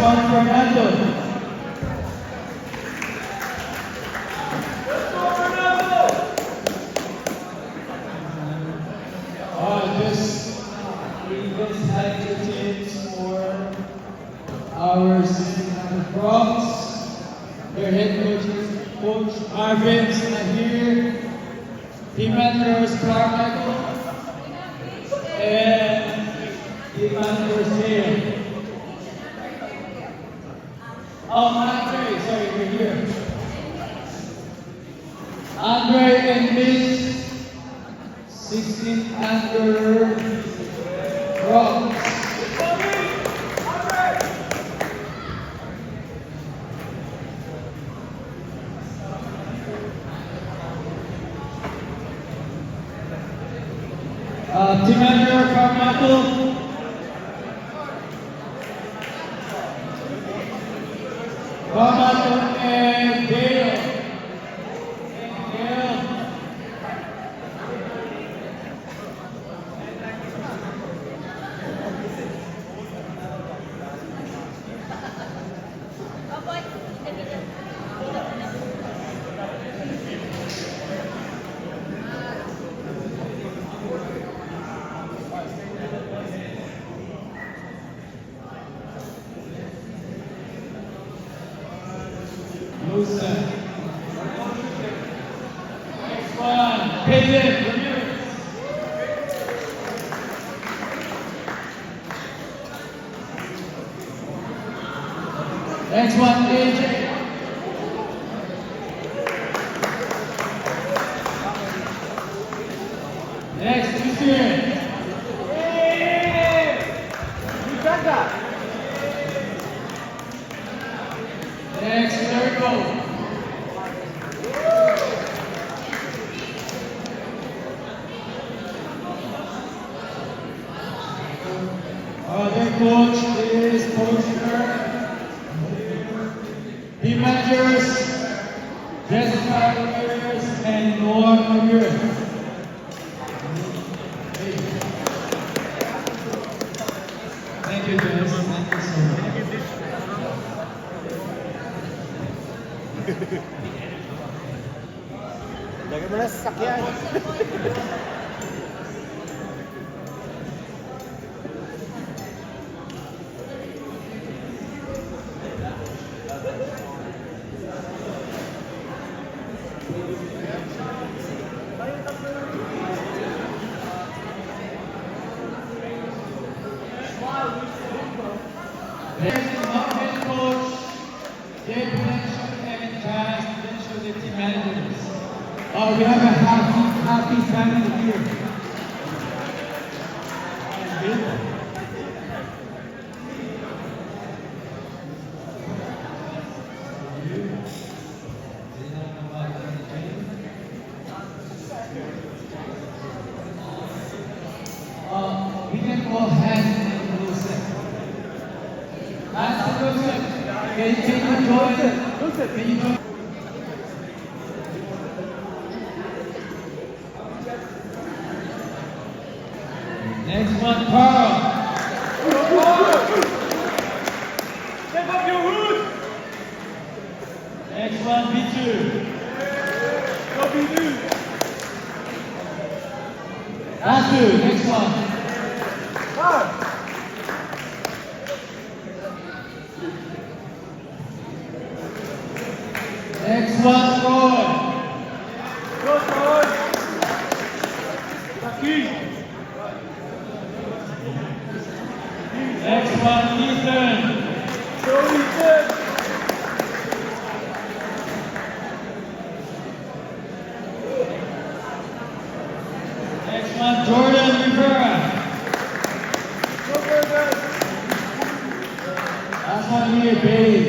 Juan Fernando. Just like the teams for our season props. Their head coach is Coach Arvin's not here. Team managers Carmichael and team managers here. Oh, Andre, sorry, we're here. Andre and Mitch, 16 under Rocks. Team manager Carmichael. Carmichael and Dale. Musa. Next one, Peyton Ramirez. Next one, AJ. Next, Christian. You got that. Next, Miracle. Their coach is Coach Kirk. Team managers, Jessica Ramirez and Noah Ramirez. Thank you, Jess. Thank you so much. Lagyan mo na sa sasakyan. There's our head coach, Dave Blanchard and Jazz Blanchard, the team managers. We have a happy family here. We can all hands in Joseph. Hands to Joseph. Can you join? Joseph, can you join? Next one, Carl. Step up your hood. Next one, B2. Go B2. Last two, next one. Next one, Roy. Go, Roy. Next one, Ethan. Go, Ethan. Next one, Jordan Rivera. Go, Jordan. Last one here, Bailey.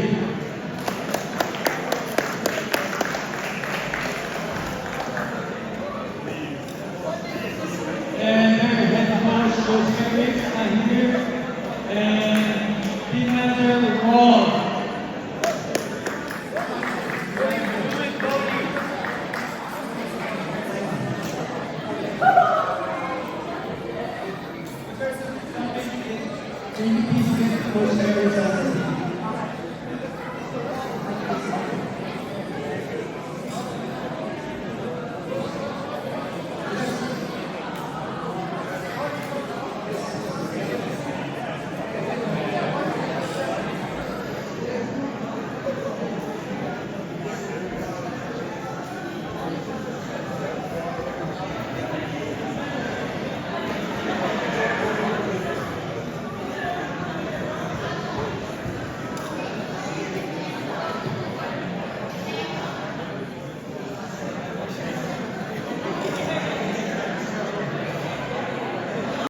And their head coach, Coach Eric, is here. And team manager, Roll. Can you please get Coach Eric